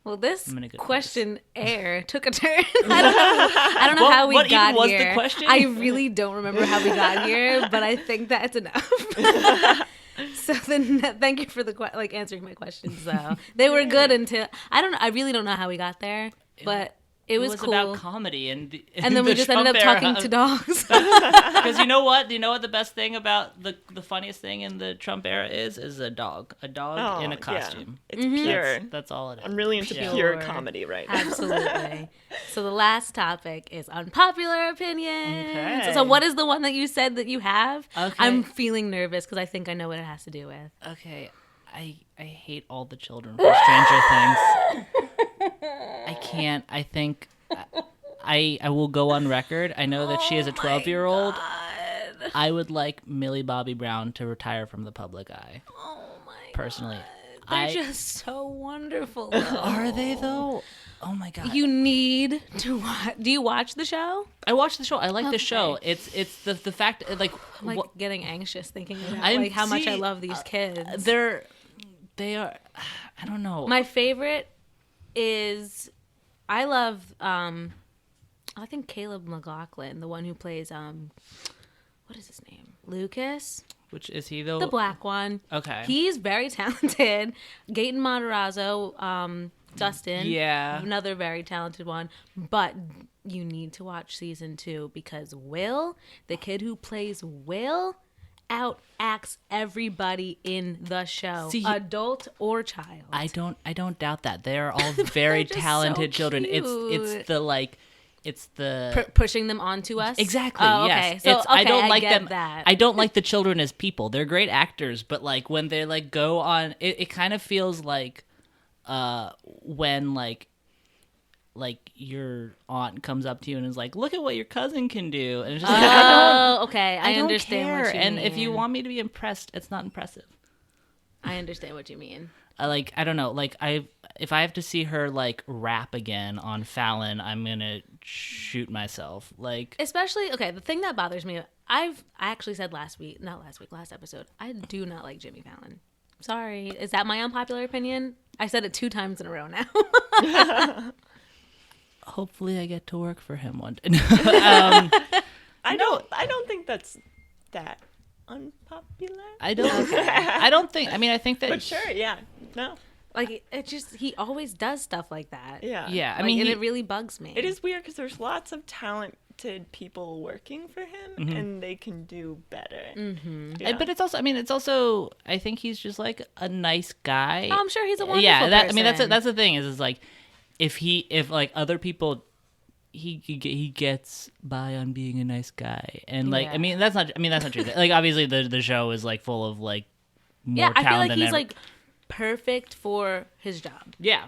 Well, this I'm in a good questionnaire took a turn. I don't know how we what got even was here. the question? I really don't remember how we got here, but I think that's enough. So then, thank you for answering my questions. Though they were good until I really don't know how we got there, but it was cool. about comedy, and then we just ended up talking to dogs. Because you know what? The best thing about the funniest thing in the Trump era is a dog in a costume. Yeah. It's pure. That's all it is. I'm really into pure comedy right now. Absolutely. So the last topic is unpopular opinions. Okay. So what is the one that you said that you have? Okay. I'm feeling nervous because I think I know what it has to do with. Okay, I hate all the children from Stranger Things. I can't. I think I will go on record. I know that she is a 12-year-old. I would like Millie Bobby Brown to retire from the public eye. Oh my Personally. God. They're just so wonderful. Are they, though? Oh my God. You need to watch. Do you watch the show? I watch the show. I like the show. It's the fact, like... I'm like getting anxious thinking about I'm- how much I see, love these kids. They are... I don't know. My favorite is I love I think Caleb McLaughlin, the one who plays what is his name? Lucas? Which is he though? The black one. Okay. He's very talented. Gaten Matarazzo, Dustin. Yeah. Another very talented one. But you need to watch season 2 because Will, the kid who plays Will, outacts everybody in the show, adult or child. I don't doubt that. They're all very talented children. Cute. It's the pushing them onto us. Exactly. Oh, yes. okay. So I don't like get them. That. I don't like the children as people. They're great actors, but like when they like go on, it kind of feels like when like your aunt comes up to you and is like, "Look at what your cousin can do," and it's just like, I understand care. what you and mean. if you want me to be impressed, it's not impressive. I understand what you mean. I don't know. Like if I have to see her like rap again on Fallon, I'm gonna shoot myself. Like especially the thing that bothers me, I actually said last episode, I do not like Jimmy Fallon. Sorry, is that my unpopular opinion? I said it 2 times in a row now. Hopefully, I get to work for him one day. I don't think that's that unpopular. I don't think. I mean, I think that. But sure, yeah, no. Like it just he always does stuff like that. Yeah, yeah. I mean, and it really bugs me. It is weird because there's lots of talented people working for him, and they can do better. Mm-hmm. Yeah. But it's also. I think he's just like a nice guy. Oh, I'm sure he's a wonderful person. I mean, that's the thing is like if like other people. He gets by on being a nice guy, and like I mean that's not true. Like obviously the show is like full of like more I talent feel like than he's ever. like perfect for his job. Yeah.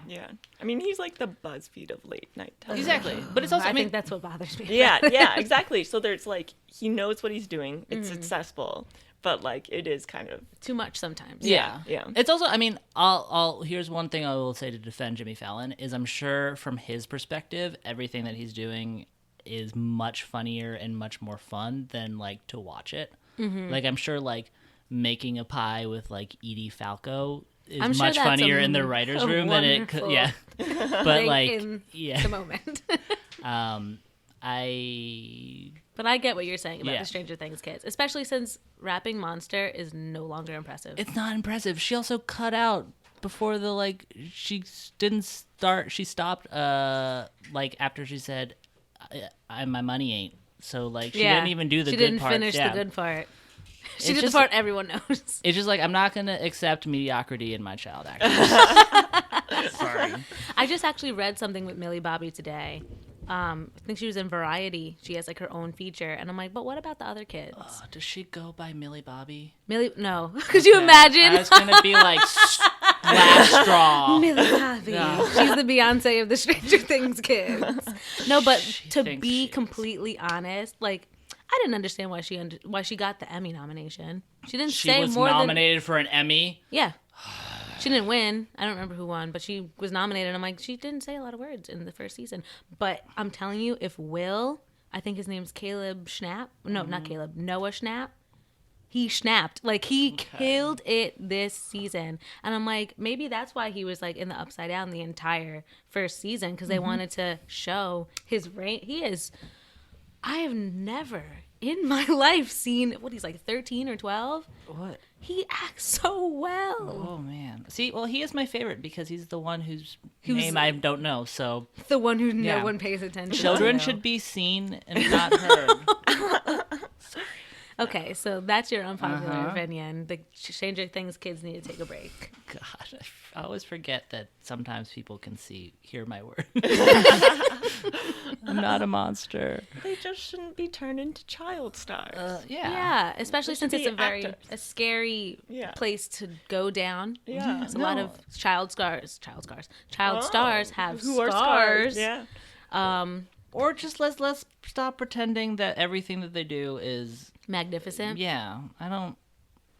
I mean, he's like the BuzzFeed of late night television. Exactly, but it's also I think that's what bothers me. Yeah, exactly. So there's like he knows what he's doing. It's successful, but like it is kind of too much sometimes. Yeah. It's also, I mean, I'll here's one thing I will say to defend Jimmy Fallon is I'm sure from his perspective, everything that he's doing is much funnier and much more fun than like to watch it. Mm-hmm. Like I'm sure like making a pie with like Edie Falco is much funnier in the writer's room than it could. Yeah. But like in the moment. But I get what you're saying about the Stranger Things kids, especially since rapping Monster is no longer impressive. It's not impressive. She also cut out before the like she stopped like after she said my money ain't. So like she didn't even do the good part. She didn't finish the good part. She did the part everyone knows. It's just like I'm not going to accept mediocrity in my child actors. Sorry. I just actually read something with Millie Bobby today. I think she was in Variety. She has like her own feature, and I'm like, but what about the other kids? Does she go by Millie Bobby? No. Could you imagine? I was gonna be like Last Straw. Millie Bobby. No. She's the Beyonce of the Stranger Things kids. No, but to be completely honest, like I didn't understand why she got the Emmy nomination. She didn't say more than... She was nominated for an Emmy? Yeah. She didn't win. I don't remember who won, but she was nominated. I'm like, she didn't say a lot of words in the first season. But I'm telling you, if Will, I think his name's Caleb Schnapp. No, not Caleb. Noah Schnapp. He snapped. Like, he killed it this season. And I'm like, maybe that's why he was, like, in the Upside Down the entire first season, because they wanted to show his range. I have never in my life seen, he's like 13 or 12? What? He acts so well. Oh, man. See, well, he is my favorite because he's the one whose name I don't know, so. The one who no one pays attention to. Children should be seen and not heard. Okay, so that's your unpopular opinion. The Stranger Things kids need to take a break. God, I always forget that sometimes people can hear my word. I'm not a monster. They just shouldn't be turned into child stars. Yeah, especially since it's a scary place to go down. Yeah. There's a lot of child stars have who are scars. Yeah. Or just let's stop pretending that everything that they do is magnificent. Yeah,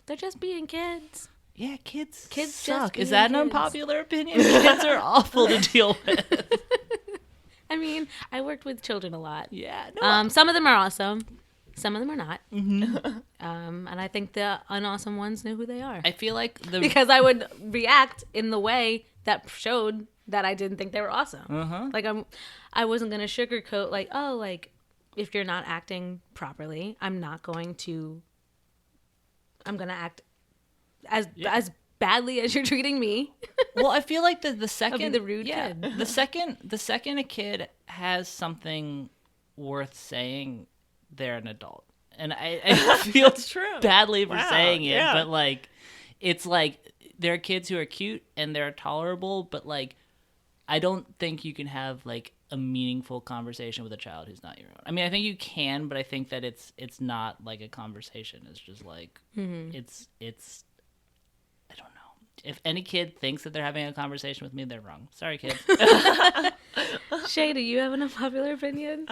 They're just being kids. Yeah, kids suck. Is that an unpopular opinion? Kids are awful to deal with. I mean, I worked with children a lot. Yeah. No. Some of them are awesome. Some of them are not. Mm-hmm. And I think the unawesome ones know who they are. I feel like because I would react in the way that showed that I didn't think they were awesome. Like I wasn't gonna sugarcoat like, oh, like if you're not acting properly, I'm gonna act as badly as you're treating me. Well, I feel like the second I'll be the rude kid. the second a kid has something worth saying, they're an adult. And I feel true. badly for saying it, yeah. but like it's like there are kids who are cute and they're tolerable, but like I don't think you can have like a meaningful conversation with a child who's not your own. I mean, I think you can, but I think that it's not like a conversation. It's just like it's I don't know. If any kid thinks that they're having a conversation with me, they're wrong. Sorry, kids. Shay, do you have an unpopular opinion?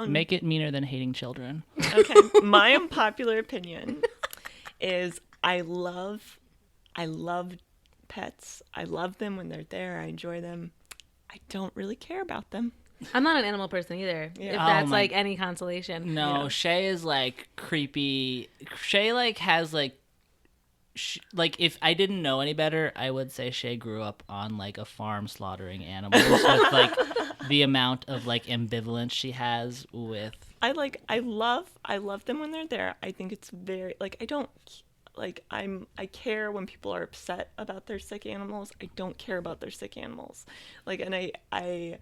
Make it meaner than hating children. Okay, my unpopular opinion is I love pets. I love them when they're there. I enjoy them. I don't really care about them. I'm not an animal person either. Yeah. If that's like any consolation. No, Yeah. Shay is like creepy. Shay like has like like if I didn't know any better, I would say Shay grew up on like a farm slaughtering animals with like the amount of like ambivalence she has with. I love them when they're there. I think it's very like I care when people are upset about their sick animals. I don't care about their sick animals. Like, and I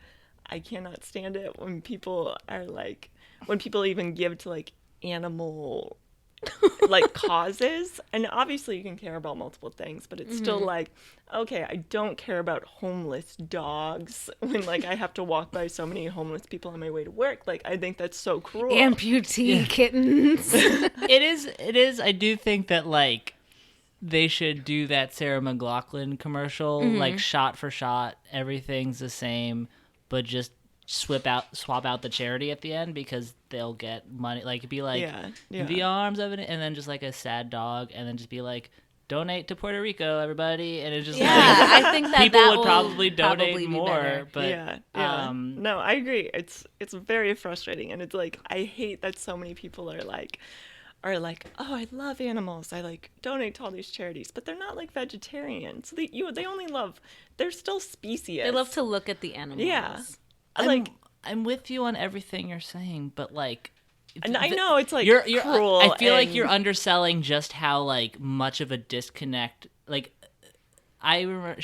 cannot stand it when people are like, when people even give to like animal like causes. And obviously you can care about multiple things, but it's still like, okay, I don't care about homeless dogs when like I have to walk by so many homeless people on my way to work. Like, I think that's so cruel. Amputee kittens. It is. I do think that like they should do that Sarah McLachlan commercial, like shot for shot, everything's the same, but just swap out the charity at the end because they'll get money. Like it'd be like the arms of it, and then just like a sad dog, and then just be like, donate to Puerto Rico, everybody, and it's just like I think that people that would probably donate be more. better. But no, I agree. It's very frustrating, and it's like I hate that so many people are like, oh, I love animals. I like donate to all these charities, but they're not like vegetarians. They only love. They're still species. They love to look at the animals. Yeah. I'm with you on everything you're saying, but like, and I know it's like you're cruel. I feel like you're underselling just how like much of a disconnect. Like, I remember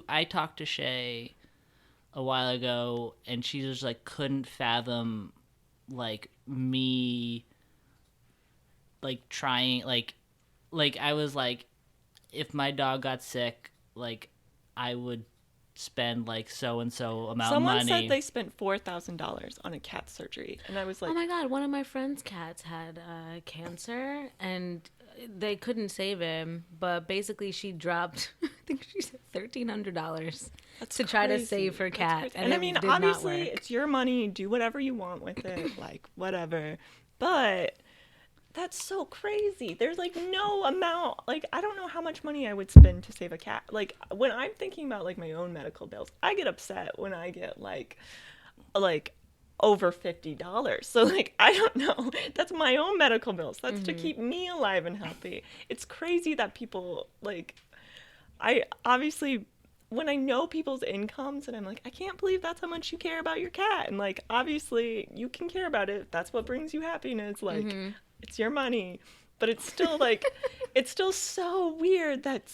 I talked to Shay a while ago, and she just like couldn't fathom like me like trying like I was like, if my dog got sick, like I would spend like so and so amount of money. Someone said they spent $4,000 on a cat surgery, and I was like, oh my god, one of my friend's cats had cancer, and they couldn't save him, but basically she dropped I think she said $1,300 to try to save her cat, and I mean, obviously not work. It's your money, do whatever you want with it, like whatever, but that's so crazy. There's like no amount, like I don't know how much money I would spend to save a cat. Like when I'm thinking about like my own medical bills, I get upset when I get like over $50. So like I don't know. That's my own medical bills. That's to keep me alive and healthy. It's crazy that people like, I obviously when I know people's incomes and I'm like, I can't believe that's how much you care about your cat. And like obviously you can care about it. That's what brings you happiness. Like it's your money, but it's still like, it's still so weird that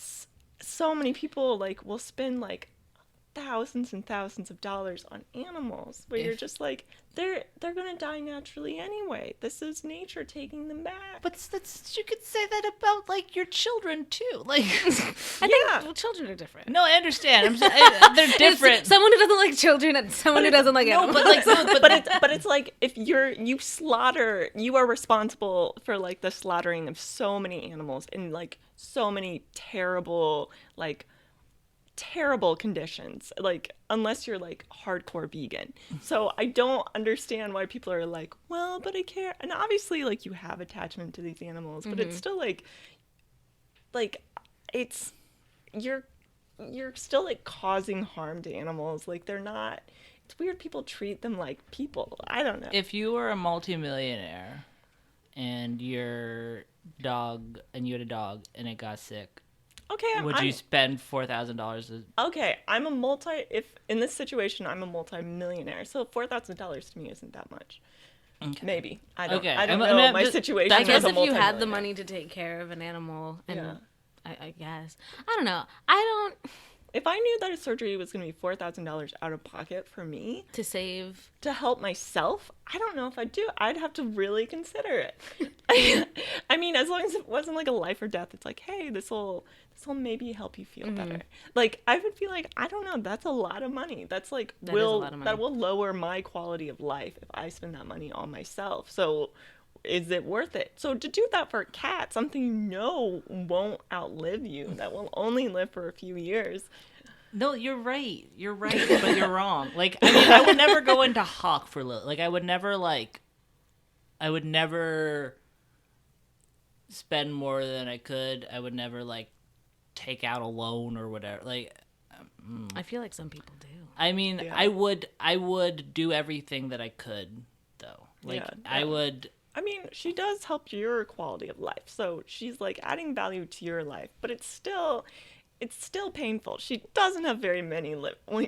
so many people like will spend like thousands and thousands of dollars on animals where you're just like, they're gonna die naturally anyway. This is nature taking them back. But that's you could say that about like your children too. Like I think well, children are different. No, I understand. They're different. It's someone who doesn't like children and someone who doesn't like animals. But it's like if you are responsible for like the slaughtering of so many animals in like so many terrible conditions, like unless you're like hardcore vegan. So I don't understand why people are like, well, but I care. And obviously like you have attachment to these animals, but it's still like it's you're still like causing harm to animals. Like they're not, it's weird people treat them like people. I don't know. If you were a multimillionaire and you had a dog and it got sick, Okay, would you spend $4,000? Okay, if in this situation, I'm a multi-millionaire, so $4,000 to me isn't that much. Okay. Maybe. I don't know my situation. I guess if you had the money to take care of an animal, and I guess. I don't know. If I knew that a surgery was going to be $4,000 out of pocket for me to help myself, I don't know if I'd do it. I'd have to really consider it. I mean, as long as it wasn't like a life or death, it's like, hey, this will maybe help you feel better. Like, I would feel like, I don't know, that's a lot of money. That's like that will lower my quality of life if I spend that money on myself. So is it worth it? So to do that for a cat, something you know won't outlive you, that will only live for a few years. No, you're right. You're right, but you're wrong. Like, I mean, I would never go into hock for Lily. Like, I would never spend more than I could. I would never, like, take out a loan or whatever. Like, I feel like some people do. I mean, yeah. I would do everything that I could, though. Like, I would... I mean, she does help your quality of life. So she's like adding value to your life, but it's still painful. She doesn't have very many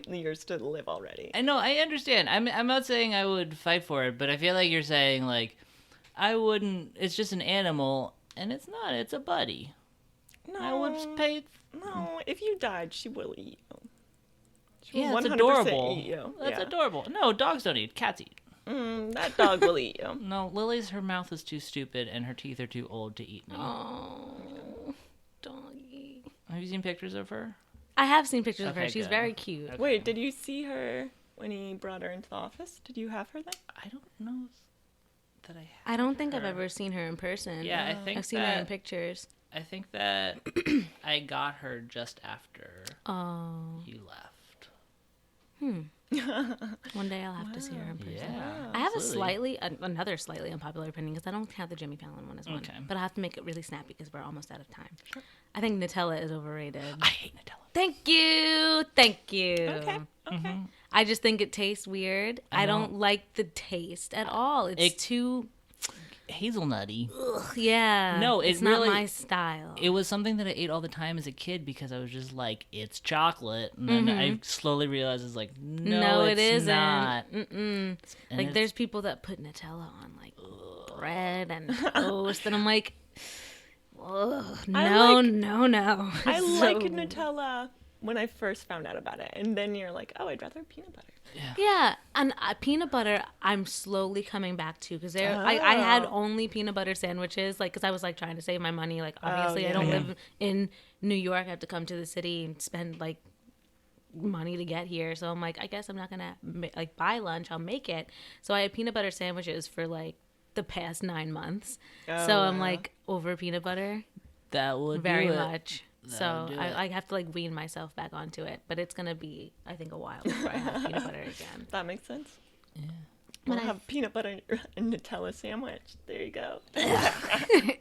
years to live already. I know, I understand. I'm not saying I would fight for it, but I feel like you're saying like, I wouldn't. It's just an animal, and it's not. It's a buddy. No, I would pay. No, if you died, she will eat you. Yeah, that's adorable. Eat you. That's adorable. No, dogs don't eat. Cats eat. That dog will eat you. No, Lily's, her mouth is too stupid and her teeth are too old to eat me. Oh, doggy. Have you seen pictures of her? I have seen pictures of her. She's very cute. Okay. Wait, did you see her when he brought her into the office? Did you have her then? I don't know that I have I don't think I've ever seen her in person. Yeah, I think I've seen her in pictures. I think that I got her just after he left. One day I'll have to see her in person. Yeah, I have another slightly unpopular opinion because I don't have the Jimmy Fallon one as one. Okay. But I have to make it really snappy because we're almost out of time. Sure. I think Nutella is overrated. I hate Nutella. Thank you. Okay. Mm-hmm. I just think it tastes weird. I don't like the taste at all. It's too hazelnutty. Ugh, yeah. No, it's not my style. It was something that I ate all the time as a kid because I was just like, it's chocolate. And then I slowly realized it's like, no, it isn't. Not. Like there's people that put Nutella on like bread and toast and I'm like, no. I like Nutella when I first found out about it. And then you're like, oh, I'd rather peanut butter. Yeah, and peanut butter I'm slowly coming back to because I had only peanut butter sandwiches like because I was like trying to save my money like obviously I don't live in New York. I have to come to the city and spend like money to get here, so I'm like I guess I'm not gonna like buy lunch. I'll make it. So I had peanut butter sandwiches for like the past 9 months. So I'm like over peanut butter. That would very much. So I have to like wean myself back onto it, but it's gonna be I think a while before I have peanut butter again. That makes sense. Yeah. We'll have peanut butter and Nutella sandwich. There you go.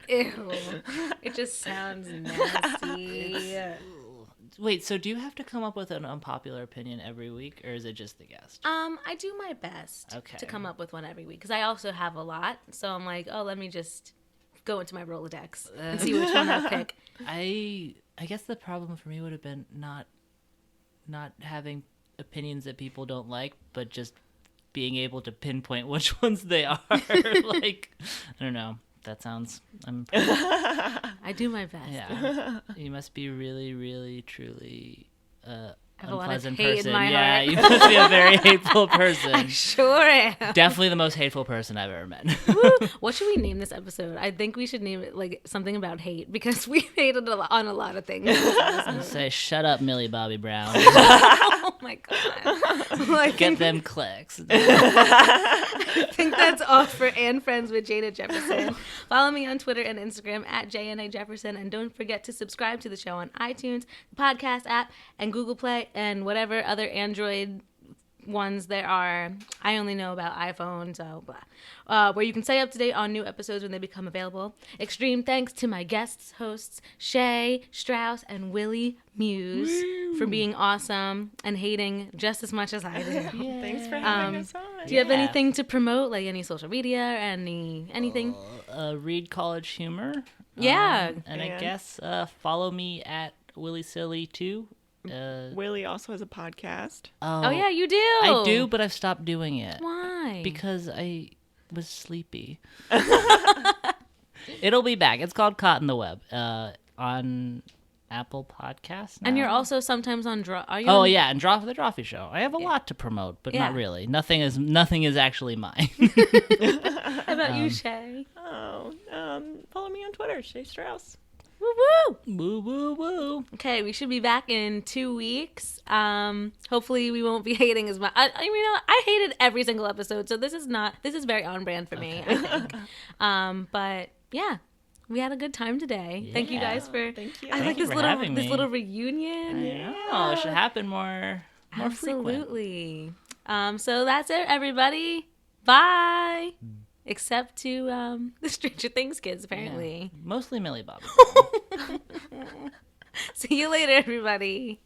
Ew. It just sounds nasty. Wait, so do you have to come up with an unpopular opinion every week, or is it just the guest? I do my best to come up with one every week because I also have a lot. So I'm like, oh, let me just go into my Rolodex and see which one I pick. I guess the problem for me would have been not having opinions that people don't like, but just being able to pinpoint which ones they are. Like, I don't know. That sounds... I do my best. Yeah. You must be really, really, truly... I have a lot of unpleasant hate person. in my Yeah, heart. you must be a very hateful person. I sure am. Definitely the most hateful person I've ever met. What should we name this episode? I think we should name it like something about hate because we hated on a lot of things. Say, shut up, Millie Bobby Brown. Oh my god. Get them clicks. I think that's all for And Friends with Jada Jefferson. Follow me on Twitter and Instagram at JNA Jefferson. And don't forget to subscribe to the show on iTunes, the podcast app, and Google Play, and whatever other Android ones there are. I only know about iPhone, so blah. Where you can stay up to date on new episodes when they become available. Extreme thanks to my guest hosts, Shea Strauss and Willie Muse, for being awesome and hating just as much as I do. Yeah. Thanks for having us on. Do you have anything to promote, like any social media or anything? Read CollegeHumor. Yeah. And I guess follow me at Willie Silly too. Willie also has a podcast. Oh yeah, you do. I do, but I've stopped doing it. Why? Because I was sleepy. It'll be back. It's called Caught in the Web on Apple Podcasts now. And you're also sometimes on Draw. Are you? Oh yeah, and the Drawfee Show. I have a lot to promote, but not really. Nothing is actually mine. How about you, Shay? Follow me on Twitter, Shea Strauss. Woo woo. Woo woo woo. Okay, we should be back in 2 weeks. Hopefully we won't be hating as much. I hated every single episode, so this is very on brand for me, I think. But yeah, we had a good time today. Yeah. Thank you guys for. Thank you. I like you this for having me. little reunion. I know. It should happen more frequent. Absolutely. So that's it, everybody. Bye. Except to the Stranger Things kids, apparently. Yeah. Mostly Millie Bobby. See you later, everybody.